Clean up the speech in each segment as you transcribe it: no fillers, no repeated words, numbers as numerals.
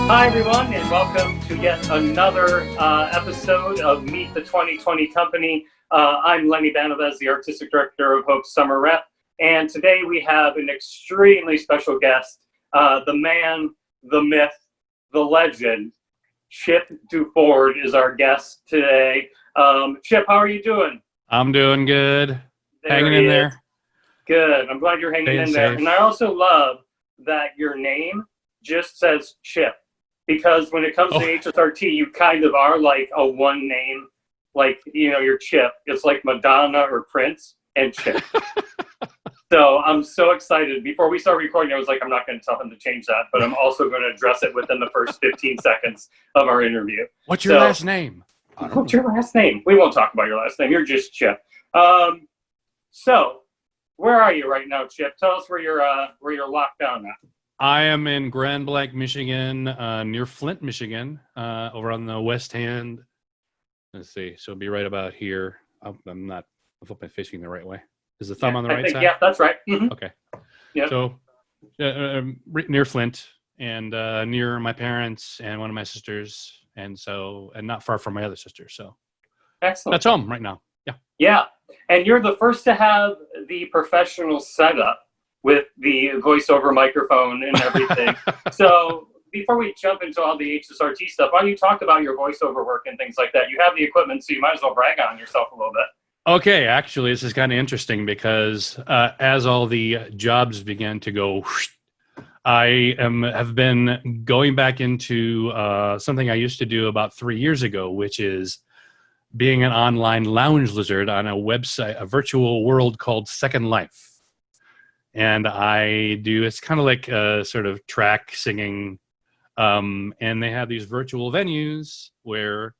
Hi, everyone, and welcome to yet another episode of Meet the 2020 Company. I'm Lenny Banovez, the Artistic Director of Hope's Summer Rep, and today we have an extremely special guest, the man, the myth, the legend. Chip DuFord is our guest today. Chip, how are you doing? I'm doing good. Hanging in there. Good. I'm glad you're hanging in there. And I also love that your name just says Chip. Because when it comes to HSRT, you kind of are like a one name, like, you know, you're Chip. It's like Madonna or Prince and Chip. So I'm so excited. Before we start recording, I was like, I'm not going to tell him to change that, but I'm also going to address it within the first 15 seconds of our interview. What's your last name? What's your last name? We won't talk about your last name. You're just Chip. So where are you right now, Chip? Tell us where you're locked down at. I am in Grand Blanc, Michigan, near Flint, Michigan, over on the west hand. Let's see. So it'll be right about here. I hope I'm facing the right way. Is the thumb on the right side? Yeah, that's right. Mm-hmm. Okay. Yeah. So near Flint and near my parents and one of my sisters, and not far from my other sister. So excellent. That's home right now. Yeah. Yeah, and you're the first to have the professional setup with the voiceover microphone and everything. So before we jump into all the HSRT stuff, why don't you talk about your voiceover work and things like that? You have the equipment, so you might as well brag on yourself a little bit. Okay, actually, this is kind of interesting because as all the jobs began to go, I have been going back into something I used to do about 3 years ago, which is being an online lounge lizard on a website, a virtual world called Second Life. And it's kind of like a sort of track singing, and they have these virtual venues where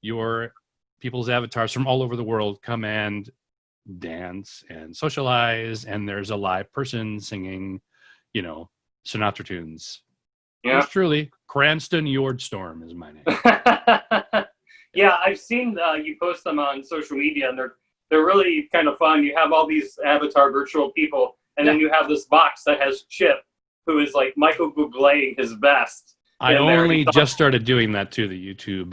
your people's avatars from all over the world come and dance and socialize, and there's a live person singing, Sinatra tunes. Yeah. Yours truly, Cranston Yordstorm is my name. Yeah, I've seen you post them on social media, and they're really kind of fun. You have all these avatar virtual people. And then you have this box that has Chip, who is like Michael Bublé his best. I only just started doing that too, the YouTube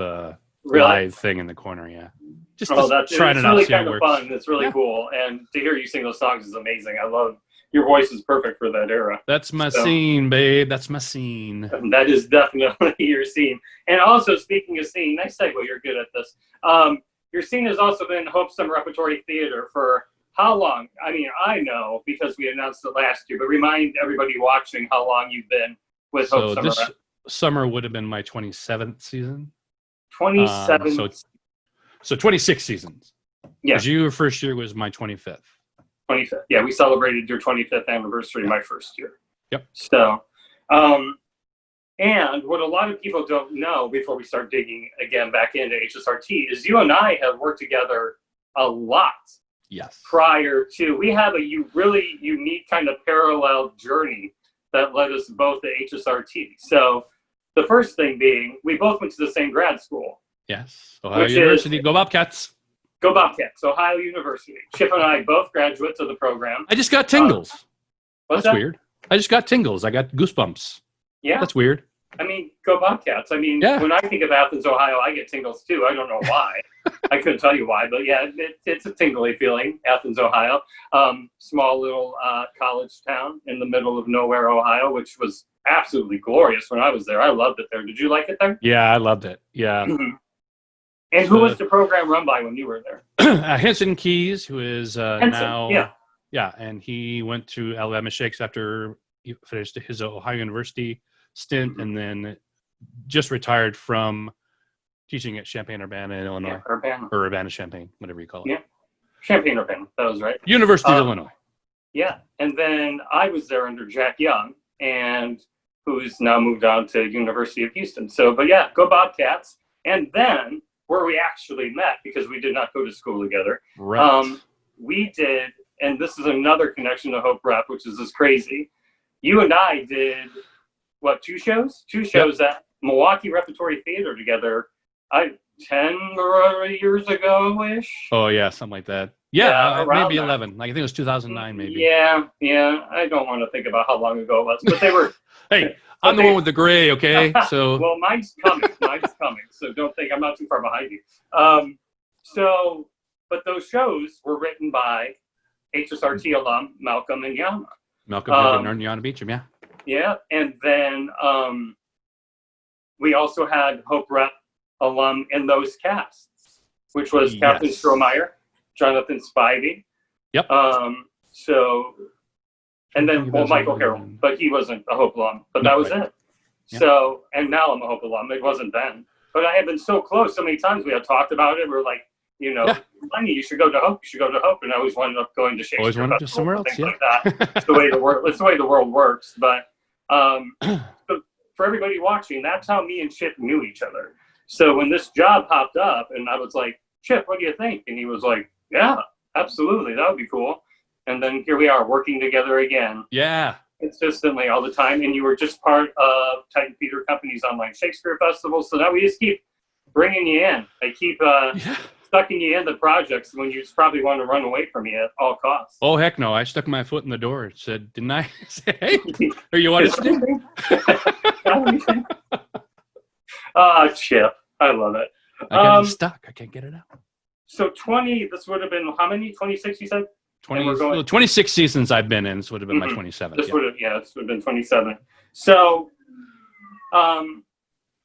live thing in the corner, yeah. Just trying it out. It's really kind of fun. It's really cool. And to hear you sing those songs is amazing. I love your voice is perfect for that era. That's my scene, babe. That's my scene. That is definitely your scene. And also, speaking of scene, nice segue, you're good at this. Your scene has also been Hope's Summer Repertory Theater for how long? I mean, I know because we announced it last year, but remind everybody watching how long you've been with Hope Summer. This summer would have been my 27th season. 27. So 26 seasons. Yeah. Because your first year was my 25th. 25th. Yeah, we celebrated your 25th anniversary my first year. Yep. So, and what a lot of people don't know before we start digging again back into HSRT is you and I have worked together a lot. Yes. Prior to, we have a really unique kind of parallel journey that led us both to HSRT. So the first thing being, we both went to the same grad school. Yes. Ohio University. Go Bobcats. Go Bobcats. Ohio University. Chip and I, both graduates of the program. I just got tingles. What's That's that? weird. I just got tingles. I got goosebumps. Yeah. That's weird. I mean, go Bobcats. I mean, when I think of Athens, Ohio, I get tingles too. I don't know why. I couldn't tell you why, but yeah, it's a tingly feeling, Athens, Ohio. Small little college town in the middle of nowhere, Ohio, which was absolutely glorious when I was there. I loved it there. Did you like it there? Yeah, I loved it. Yeah. Mm-hmm. And who was the program run by when you were there? Henson Keys, who is now... Yeah, and he went to Alabama Shakes after he finished his Ohio University stint, and then just retired from teaching at Champaign-Urbana in Illinois. Yeah, Urbana-Champaign, whatever you call it. Yeah, Champaign-Urbana, that was right. University of Illinois. Yeah, and then I was there under Jack Young, and who's now moved on to University of Houston. So, but yeah, go Bobcats. And then, where we actually met, because we did not go to school together, right. We did, and this is another connection to Hope Rep, which is just crazy. You and I did, what, two shows? Two shows at Milwaukee Repertory Theater together I 10 years ago-ish. Oh yeah, something like that. Yeah, maybe that. 11. Like I think it was 2009, maybe. Yeah. I don't want to think about how long ago it was, but they were. Hey, I'm the one with the gray, okay? So. Well, mine's coming. So don't think I'm not too far behind you. But those shows were written by HSRT alum Malcolm and Yama. Malcolm and Yana Beecham, yeah. Yeah, and then we also had Hope Rep alum in those casts, which was Captain Strohmeyer, Jonathan Spivey. Yep. And then Michael Harrell, but he wasn't a Hope alum. But that was it. Yeah. So, and now I'm a Hope alum. It wasn't then. But I had been so close so many times. We had talked about it. We're like, Lenny, you should go to Hope. You should go to Hope. And I always wound up going to Shakespeare. Always wanted to somewhere else, like that. It's the way the world works. But for everybody watching, that's how me and Chip knew each other. So when this job popped up, and I was like, Chip, what do you think? And he was like, yeah, absolutely, that would be cool. And then here we are working together again. Yeah. Consistently all the time. And you were just part of Titan Theater Company's online Shakespeare Festival. So now we just keep bringing you in. I keep sucking you into projects when you probably want to run away from me at all costs. Oh, heck no. I stuck my foot in the door and said, didn't I? Say, hey, are you auditioning? Chip. I love it. I got stuck. I can't get it out. So 20, this would have been how many? 26, you said? 26 seasons I've been in. This would have been my 27th. This would have been 27. So I'm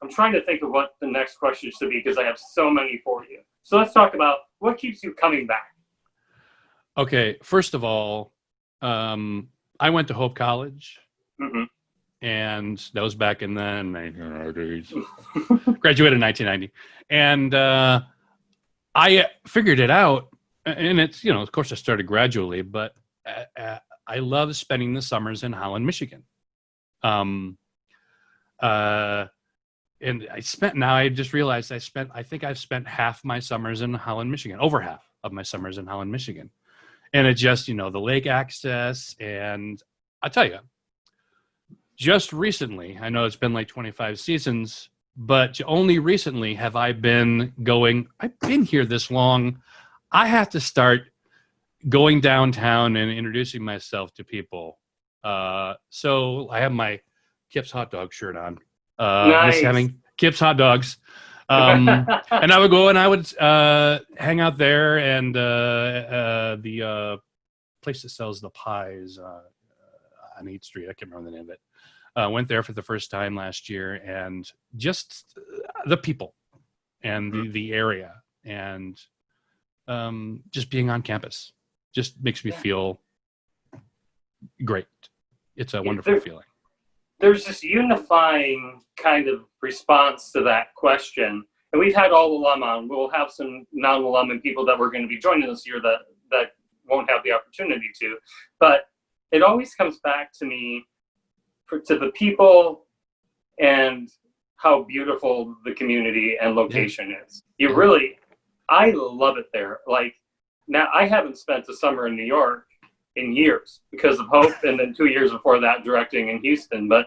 trying to think of what the next question should be because I have so many for you. So let's talk about what keeps you coming back. Okay. First of all, I went to Hope College. Mm-hmm. And that was back in the 1990s. Graduated in 1990. And I figured it out. And it's, of course I started gradually, but I love spending the summers in Holland, Michigan. And I just realized I think I've spent half my summers in Holland, Michigan, over half of my summers in Holland, Michigan. And it just, the lake access. And I tell you, just recently, I know it's been like 25 seasons, but only recently have I been going, I've been here this long. I have to start going downtown and introducing myself to people. So I have my Kip's hot dog shirt on. Nice. Having Kip's hot dogs. And I would go and I would hang out there and the place that sells the pies on 8th Street. I can't remember the name of it. Went there for the first time last year, and just the people and the area and just being on campus just makes me feel great. It's a wonderful feeling. There's this unifying kind of response to that question. And we've had all alum on. We'll have some non-alum and people that we're going to be joining this year that won't have the opportunity to. But it always comes back to me to the people and how beautiful the community and location is. I love it there. Like, now I haven't spent the summer in New York in years because of Hope, and then 2 years before that directing in Houston. But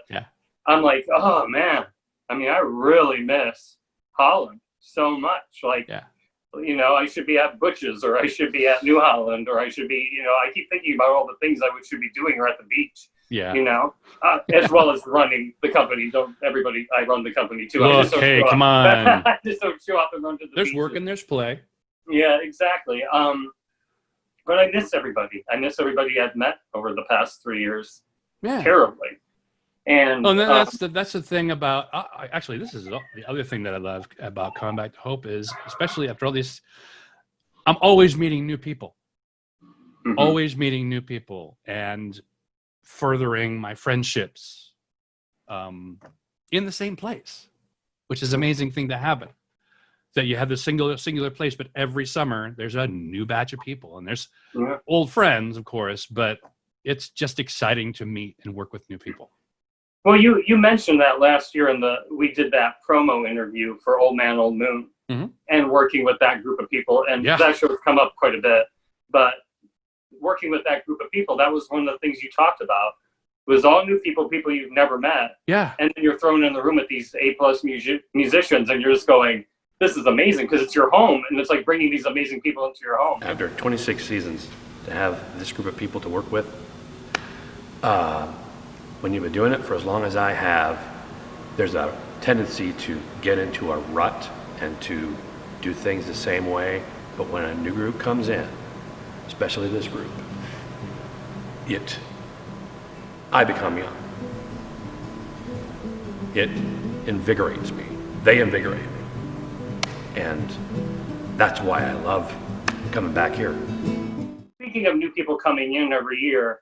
I'm like, oh man, I mean, I really miss Holland so much. Like, I should be at Butch's, or I should be at New Holland, or I should be, I keep thinking about all the things I should be doing or at the beach. Yeah. As well as running the company. I run the company too. Look, hey, come on. I just don't show up and run to the There's beaches. work and there's play. Yeah, exactly. But I miss everybody. I miss everybody I've met over the past 3 years. Yeah. Terribly. And that's the thing about, actually, this is the other thing that I love about coming back to Hope is, especially after all these, I'm always meeting new people. Mm-hmm. Always meeting new people and furthering my friendships in the same place, which is an amazing thing to happen. That you have this singular place, but every summer there's a new batch of people, and there's old friends, of course, but it's just exciting to meet and work with new people. Well, you mentioned that last year we did that promo interview for Old Man, Old Moon, and working with that group of people, and that show's come up quite a bit. But working with that group of people, that was one of the things you talked about. Was all new people you've never met. Yeah. And then you're thrown in the room with these A+ musicians, and you're just going, this is amazing because it's your home, and it's like bringing these amazing people into your home. After 26 seasons, to have this group of people to work with, when you've been doing it for as long as I have, there's a tendency to get into a rut and to do things the same way. But when a new group comes in, especially this group, I become young. It invigorates me. They invigorate me. And that's why I love coming back here. Speaking of new people coming in every year,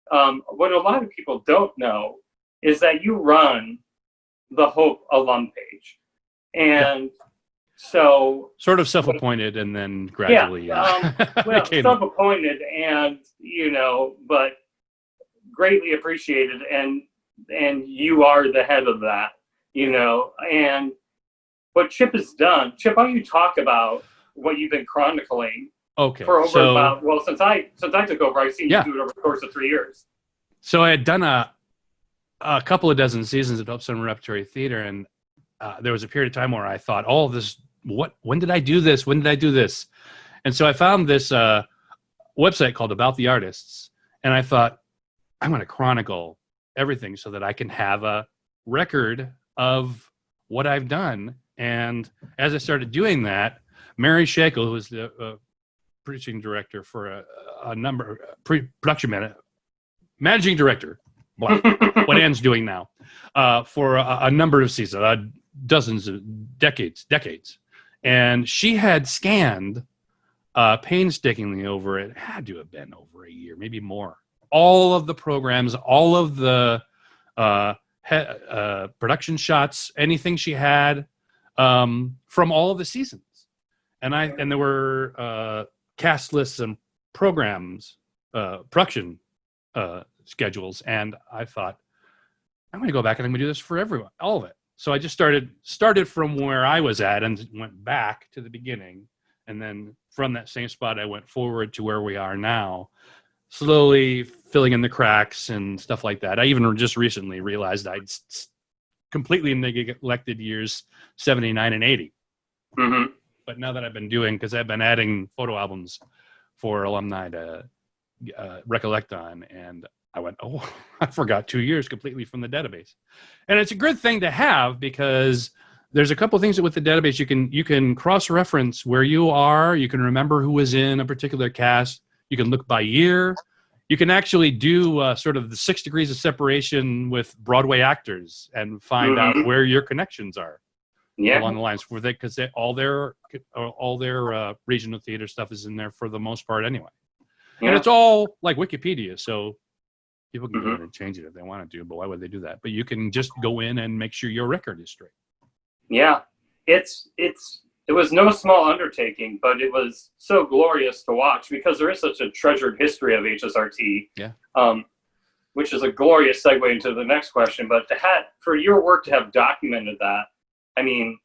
what a lot of people don't know is that you run the Hope alum page. And so... Sort of self-appointed and then gradually... well, self-appointed and, but greatly appreciated. And you are the head of that, and what Chip has done. Chip, why don't you talk about what you've been chronicling for over since I took over, I've seen you do it over the course of 3 years. So I had done a couple of dozen seasons of Hope Summer Repertory Theater, and there was a period of time where I thought, oh, when did I do this? When did I do this? And so I found this website called About the Artists, and I thought, I'm going to chronicle everything so that I can have a record of what I've done. And as I started doing that, Mary Shackle, who was the producing director for a number, managing director, what Anne's doing now, for a number of seasons, dozens of decades. And she had scanned painstakingly over it, had to have been over a year, maybe more, all of the programs, all of the production shots, anything she had from all of the seasons. And there were cast lists and programs, production schedules. And I thought, I'm going to go back and I'm going to do this for everyone, all of it. So I just started from where I was at and went back to the beginning. And then from that same spot, I went forward to where we are now, slowly filling in the cracks and stuff like that. I even just recently realized I'd completely neglected years 79 and 80. Mm-hmm. But now that I've been doing, because I've been adding photo albums for alumni to recollect on, and I went, oh, I forgot 2 years completely from the database. And it's a good thing to have, because there's a couple things with the database. You can cross-reference where you are. You can remember who was in a particular cast. You can look by year. You can actually do sort of the 6 degrees of separation with Broadway actors and find out where your connections are along the lines, because all their regional theater stuff is in there for the most part anyway. And it's all like Wikipedia, so people can go in and change it if they want to do, but why would they do that? But you can just go in and make sure your record is straight. Yeah, it was no small undertaking, but it was so glorious to watch because there is such a treasured history of HSRT. Yeah. Which is a glorious segue into the next question. But for your work to have documented that, I mean,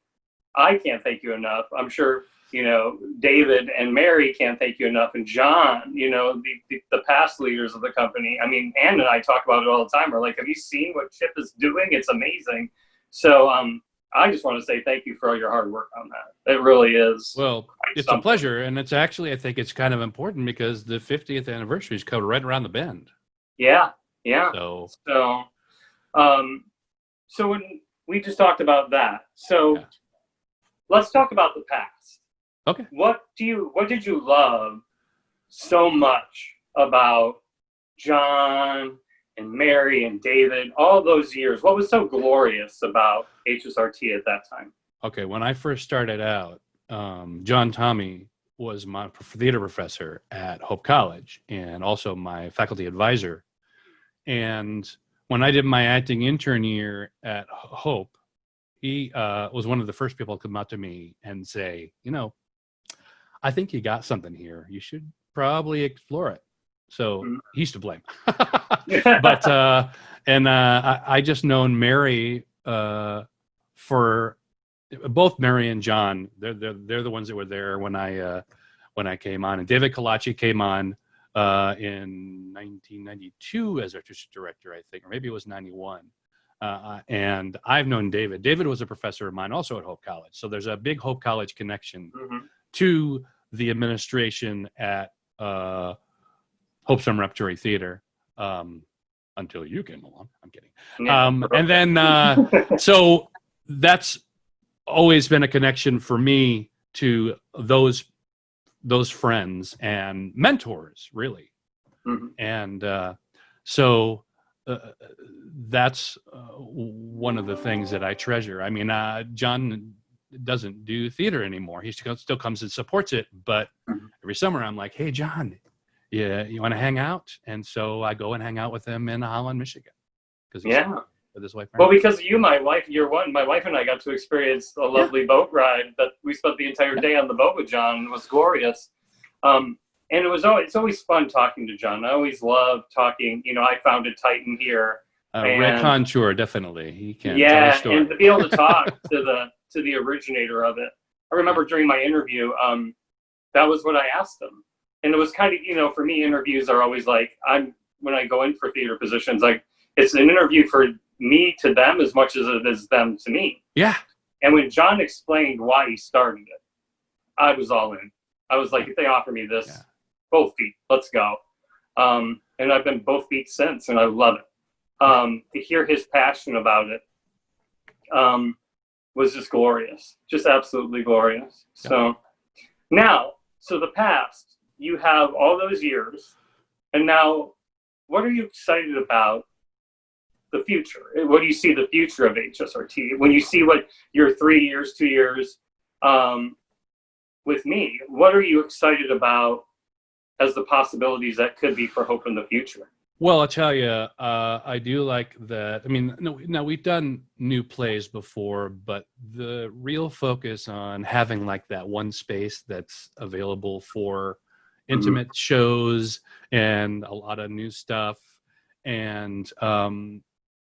I can't thank you enough. I'm sure, David and Mary can't thank you enough. And John, the past leaders of the company. I mean, Ann and I talk about it all the time. We're like, have you seen what Chip is doing? It's amazing. So I just want to say thank you for all your hard work on that. It really is. Well, it's a pleasure. And it's actually, I think it's kind of important because the 50th anniversary is coming right around the bend. Yeah. Yeah. So when we just talked about that. So let's talk about the past. Okay. What did you love so much about John and Mary and David, all those years? What was so glorious about HSRT at that time? Okay, when I first started out, John Tommy was my theater professor at Hope College and also my faculty advisor. And when I did my acting intern year at Hope, he was one of the first people to come out to me and say, I think you got something here. You should probably explore it. So he's to blame. But I just known Mary for both Mary and John. They're the ones that were there when I came on, and David Kalachi came on in 1992 as artistic director, I think, or maybe it was 91. And I've known David. David was a professor of mine also at Hope College. So there's a big Hope College connection to the administration at Hope Summer Repertory Theater until you came along. I'm kidding. Yeah. And then, so that's always been a connection for me to those friends and mentors, really. And so that's one of the things that I treasure. I mean, John doesn't do theater anymore. He still comes and supports it, but every summer I'm like, hey, John, yeah, you want to hang out? And so I go and hang out with him in Holland, Michigan. With his wife. Well, because of you, my wife and I got to experience a lovely boat ride that we spent the entire day on the boat with John. It was glorious. And it's always fun talking to John. I always love talking. You know, I founded Titan here. Red Contour, definitely. He can tell a story. And to be able to talk to the originator of it. I remember during my interview, that was what I asked him. And it was kind of, you know, for me, interviews are always like, when I go in for theater positions, like, it's an interview for me to them as much as it is them to me. Yeah. And when John explained why he started it, I was all in. I was like, if they offer me this, both feet, let's go. And I've been both feet since, and I love it. To hear his passion about it was just glorious, just absolutely glorious. So now, the past, you have all those years, and now what are you excited about the future? What do you see the future of HSRT? When you see what your 3 years, 2 years with me, what are you excited about as the possibilities that could be for Hope in the future? Well, I'll tell you, I do like that. I mean, no, we've done new plays before, but the real focus on having like that one space that's available for intimate shows and a lot of new stuff. And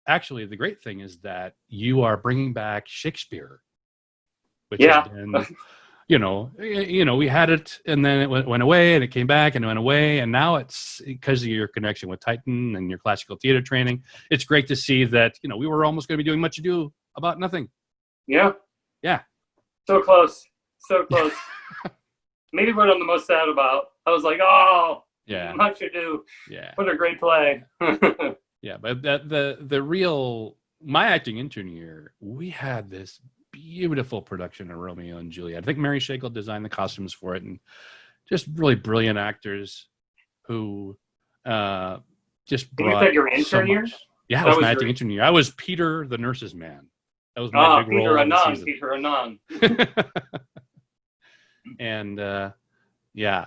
actually, the great thing is that you are bringing back Shakespeare, which has been, you know, we had it and then it went away and it came back and it went away. And now it's because of your connection with Titan and your classical theater training. It's great to see that, you know, we were almost going to be doing Much Ado About Nothing. Yeah. Yeah. So close. So close. Maybe what I'm the most sad about. I was like, oh, Much Ado. Yeah. What a great play. Yeah, but the real, my acting intern year, we had this beautiful production of Romeo and Juliet. I think Mary Shackle designed the costumes for it, and just really brilliant actors who just brought. You said your intern year? Yeah, that was my acting intern year. I was Peter, the nurse's man. That was my big role. Peter Anand. And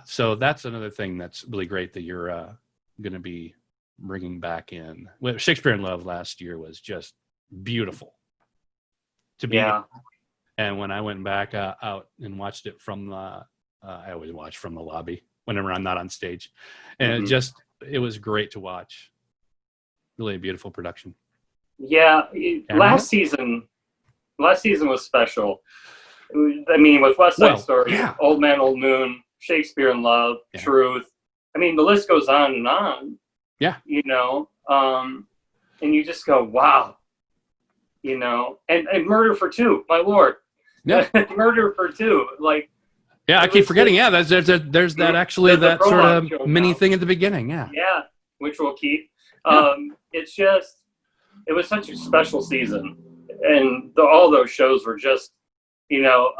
so that's another thing that's really great that you're going to be bringing back in. Shakespeare in Love last year was just beautiful to be. And when I went back out and watched it from the, I always watch from the lobby whenever I'm not on stage, and it was great to watch. Really a beautiful production. Yeah, last season was special. I mean, with West Side Story, Old Man, Old Moon, Shakespeare in Love, Truth. I mean, the list goes on and on. Yeah. You know, and you just go, wow. You know, and Murder for Two, my lord. Yeah. Murder for Two, like. Yeah, I keep forgetting. There's that actually that sort of mini thing at the beginning. Yeah. Yeah, which we'll keep. It's just, it was such a special season, and all those shows were just, you know,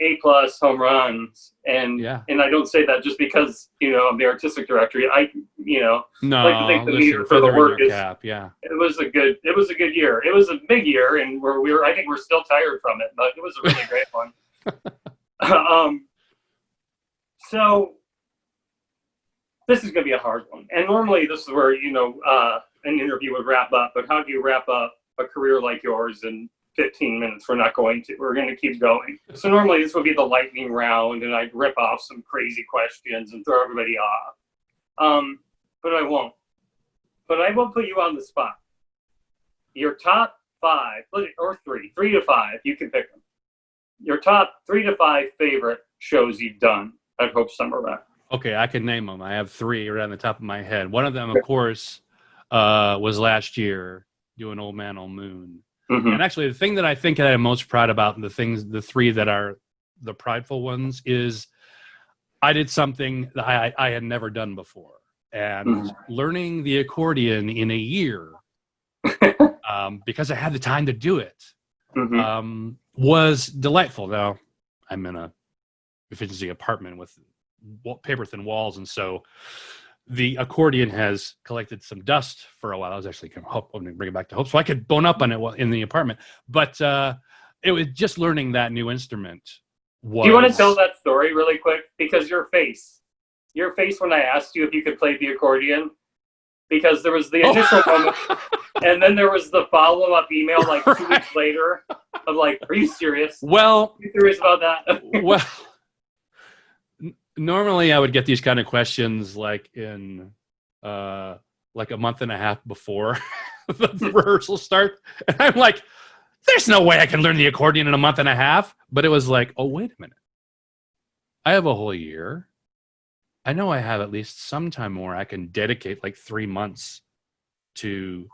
A+ home runs, and I don't say that just because, you know, I'm the artistic director. Like to think the leader for the work is. It was a good year. It was a big year, and I think we're still tired from it, but it was a really great one. So this is going to be a hard one, and normally this is where, you know, an interview would wrap up. But how do you wrap up a career like yours in 15 minutes? We're not going to. We're going to keep going. So normally this would be the lightning round, and I'd rip off some crazy questions and throw everybody off. But I won't. But I will put you on the spot. Your top 5, or 3 to 5, you can pick them. Your top 3 to 5 favorite shows you've done at Hope Summer Rec. Okay, I can name them. I have 3 right on the top of my head. One of them, of course, was last year, doing Old Man, Old Moon. Mm-hmm. And actually, the thing that I think that I'm most proud about, and the three that are the prideful ones, is I did something that I had never done before. And learning the accordion in a year, because I had the time to do it, was delightful. Now, I'm in a efficiency apartment with paper-thin walls, and so the accordion has collected some dust for a while. I was actually hoping to bring it back to Hope so I could bone up on it in the apartment. But it was just learning that new instrument. Do you want to tell that story really quick? Because your face when I asked you if you could play the accordion, because there was the initial moment, and then there was the follow-up email like 2 weeks later of like, are you serious? Well, are you serious about that? Well, normally I would get these kind of questions like in like a month and a half before the rehearsal start. And I'm like, there's no way I can learn the accordion in a month and a half. But it was like, oh, wait a minute. I have a whole year. I know I have at least some time more. I can dedicate like 3 months to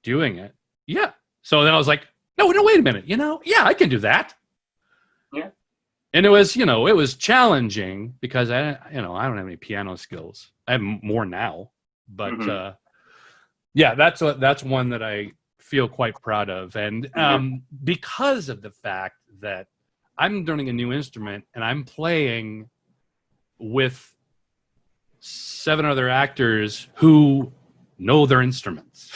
doing it. Yeah. So then I was like, no, wait a minute. Yeah, I can do that. Yeah. And it was challenging because I don't have any piano skills. I have more now, but yeah, that's one that I feel quite proud of. And because of the fact that I'm learning a new instrument and I'm playing with 7 other actors who know their instruments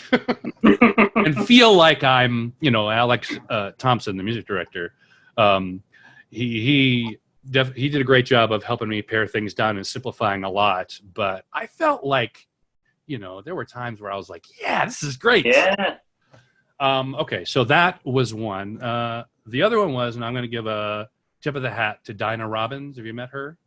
and feel like I'm, Alex Thompson, the music director. He did a great job of helping me pare things down and simplifying a lot. But I felt like, there were times where I was like, yeah, this is great. Yeah. Okay, so that was one. The other one was, and I'm going to give a tip of the hat to Dinah Robbins. Have you met her?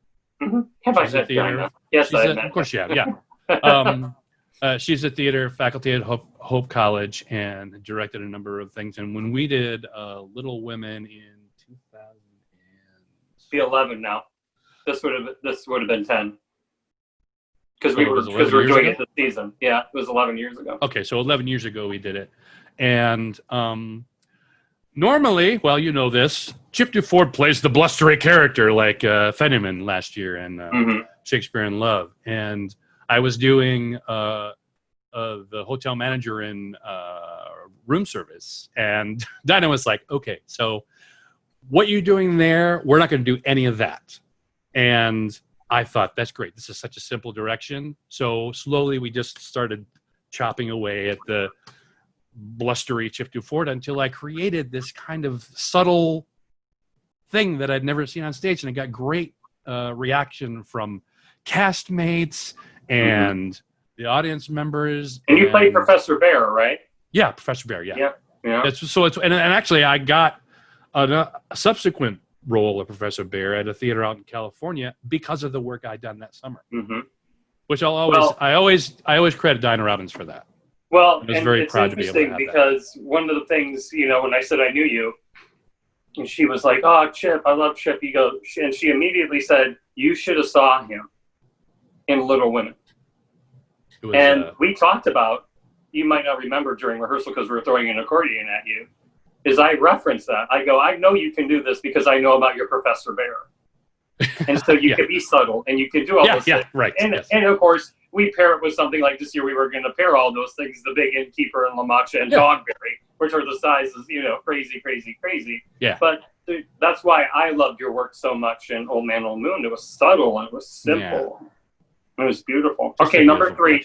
Mm-hmm. Have I met Dinah? Yes, I have met her. Of course you have, yeah. She's a theater faculty at Hope College and directed a number of things. And when we did Little Women in 2000, be 11 now. This would have been 10 because we were doing it this season. Yeah, it was 11 years ago. Okay, so 11 years ago we did it, and normally, well, you know this, Chip DuFord plays the blustery character like Fenneman last year in Shakespeare in Love, and I was doing the hotel manager in room service, and Dinah was like, "Okay, so what you're doing there, we're not going to do any of that." And I thought, that's great. This is such a simple direction. So slowly we just started chopping away at the blustery Chip DuFord until I created this kind of subtle thing that I'd never seen on stage. And I got great reaction from castmates and the audience members. And you played Professor Bear, right? Yeah, Professor Bear, yeah. Yeah. And actually I got a subsequent role of Professor Bear at a theater out in California because of the work I'd done that summer, which I always credit Dinah Robbins for that. Well, I was very proud to be able to have because that. One of the things, when I said I knew you, and she was like, "Oh, Chip, I love Chip." And she immediately said, "You should have saw him in Little Women." We talked about, you might not remember during rehearsal because we were throwing an accordion at you, is I reference that. I go, I know you can do this because I know about your Professor Bear. And so you can be subtle and you can do all those things. Right. And of course, we pair it with something like this year we were going to pair all those things, the Big Innkeeper and La Mancha and Dogberry, which are the sizes, crazy, crazy, crazy. Yeah. But that's why I loved your work so much in Old Man, Old Moon. It was subtle and it was simple. Yeah. It was beautiful. Okay, number 3.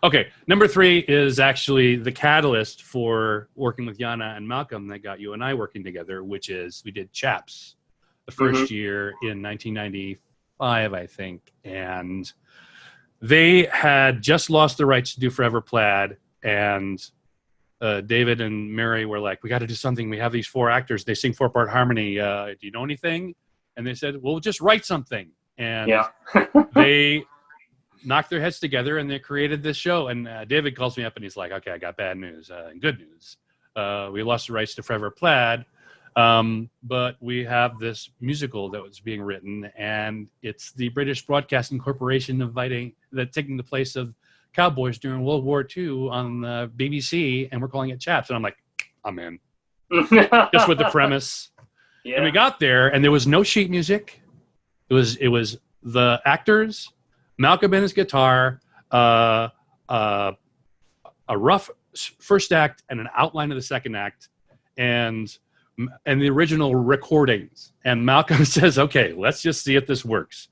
Okay, number 3 is actually the catalyst for working with Yana and Malcolm that got you and I working together, which is we did Chaps the first year in 1995, I think. And they had just lost the rights to do Forever Plaid. And David and Mary were like, we got to do something. We have these 4 actors. They sing 4-part harmony. Do you know anything? And they said, well, just write something. And they knocked their heads together and they created this show. And David calls me up and he's like, okay, I got bad news and good news. We lost the rights to Forever Plaid, but we have this musical that was being written, and it's the British Broadcasting Corporation taking the place of cowboys during World War II on the BBC, and we're calling it Chaps. And I'm like, I'm in. Just with the premise. Yeah. And we got there, and there was no sheet music. It was the actors, Malcolm and his guitar, a rough first act and an outline of the second act, and the original recordings. And Malcolm says, okay, let's just see if this works.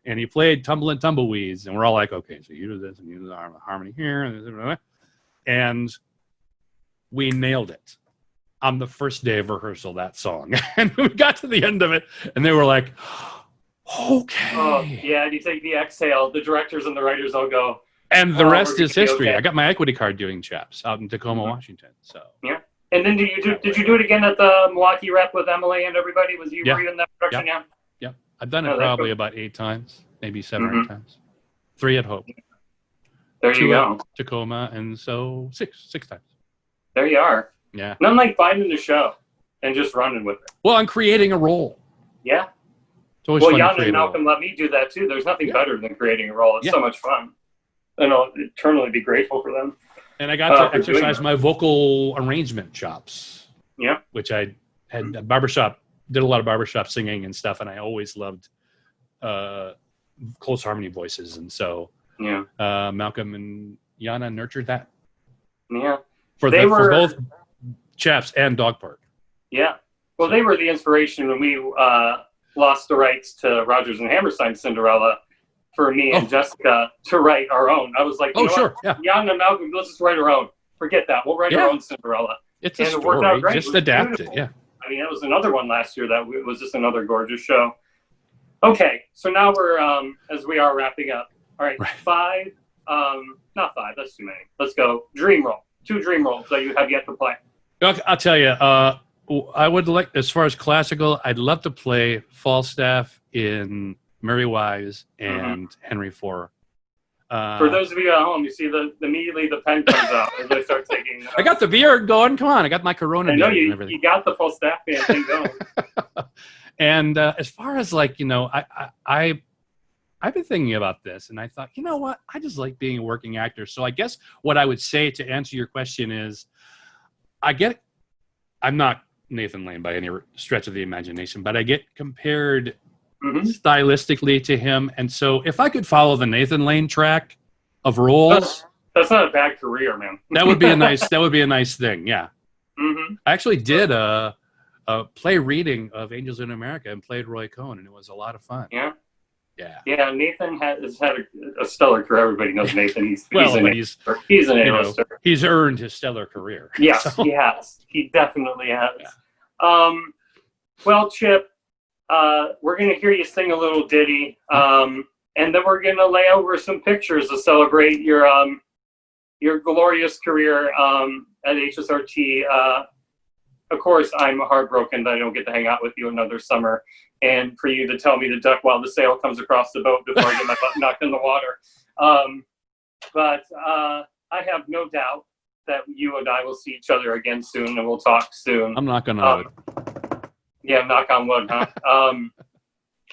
And he played Tumble Tumbleweeds, and we're all like, okay, so you do this, and you do the harmony here, and we nailed it on the first day of rehearsal, that song. And we got to the end of it, and they were like, okay. Oh, yeah, and you take the exhale, the directors and the writers all go. And the rest is history. Okay. I got my equity card doing Chaps out in Tacoma, Washington. So yeah. And then did you do it again at the Milwaukee Rep with Emily and everybody? Were you in that production? Yeah. Yeah. I've done it probably about 8 times, maybe 7 or 8 times. 3 at Hope. There you go. At Tacoma, and so 6 times. There you are. Yeah. Nothing like finding the show and just running with it. Well, I'm creating a role. Yeah. It's always fun to Jan create and a role. Malcolm let me do that too. There's nothing better than creating a role. It's so much fun. And I'll eternally be grateful for them. And I got to exercise my vocal arrangement chops. Yeah. Which I had a barbershop, did a lot of barbershop singing and stuff, and I always loved close harmony voices. And so Malcolm and Yana nurtured that. Yeah. For both Chaps and Dog Park. Yeah. Well, they were the inspiration when we lost the rights to Rodgers and Hammerstein's Cinderella for me and Jessica to write our own. I was like, Jan and Malcolm, let's just write our own. Forget that. We'll write our own Cinderella. It's a story. It worked out great. Just adapt it. Yeah. I mean, that was another one last year that was just another gorgeous show. Okay. So now we're, as we are wrapping up. All right. 5, not 5. That's too many. Let's go. Dream roll. 2 dream rolls that you have yet to play. I'll tell you, I would like, as far as classical, I'd love to play Falstaff in Merry Wives and Henry IV. For those of you at home, you see immediately the pen comes out as I start taking. I got the beer going. Come on, I got my Corona. I know you got the Falstaff thing going. And as far as I've been thinking about this, and I thought, you know what? I just like being a working actor. So I guess what I would say to answer your question is, I'm not Nathan Lane by any stretch of the imagination, but I get compared stylistically to him. And so if I could follow the Nathan Lane track of roles, that's not a bad career, man. that would be a nice thing. Yeah. I actually did a play reading of Angels in America and played Roy Cohn, and it was a lot of fun. Yeah. Yeah. Yeah. Nathan has had a stellar career. Everybody knows Nathan. He's an A-lister. He's earned his stellar career. Yes, he has. He definitely has. Yeah. Well, Chip, we're going to hear you sing a little ditty, and then we're going to lay over some pictures to celebrate your glorious career at HSRT. Of course, I'm heartbroken that I don't get to hang out with you another summer, and for you to tell me to duck while the sail comes across the boat before I get my butt knocked in the water. But I have no doubt that you and I will see each other again soon, and we'll talk soon. I'm not going to. Yeah, knock on wood, huh?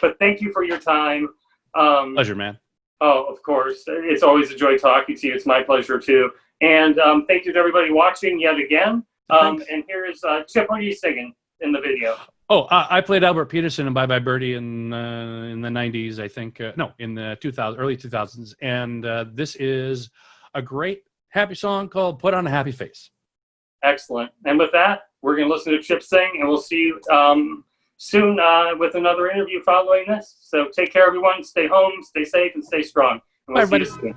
But thank you for your time. Pleasure, man. Oh, of course. It's always a joy talking to you. It's my pleasure, too. And thank you to everybody watching yet again. And here is Chip. What are you singing in the video? Oh, I played Albert Peterson in Bye Bye Birdie in the 90s, I think. In the early 2000s. And this is a great happy song called Put on a Happy Face. Excellent. And with that, we're going to listen to Chip sing, and we'll see you soon with another interview following this. So take care, everyone. Stay home, stay safe, and stay strong. And we'll see you soon.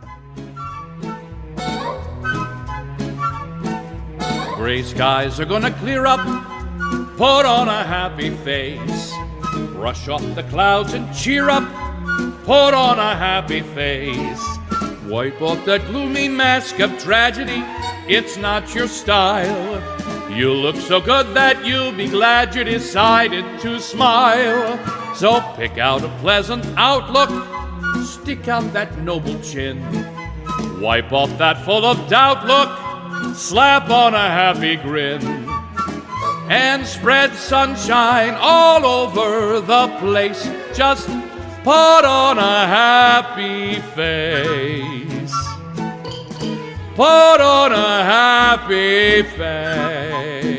Gray skies are gonna clear up, put on a happy face, brush off the clouds and cheer up, put on a happy face, wipe off that gloomy mask of tragedy, it's not your style, you look so good that you'll be glad you decided to smile, so pick out a pleasant outlook, stick out that noble chin, wipe off that full of doubt look, slap on a happy grin and spread sunshine all over the place. Just put on a happy face. put on a happy face.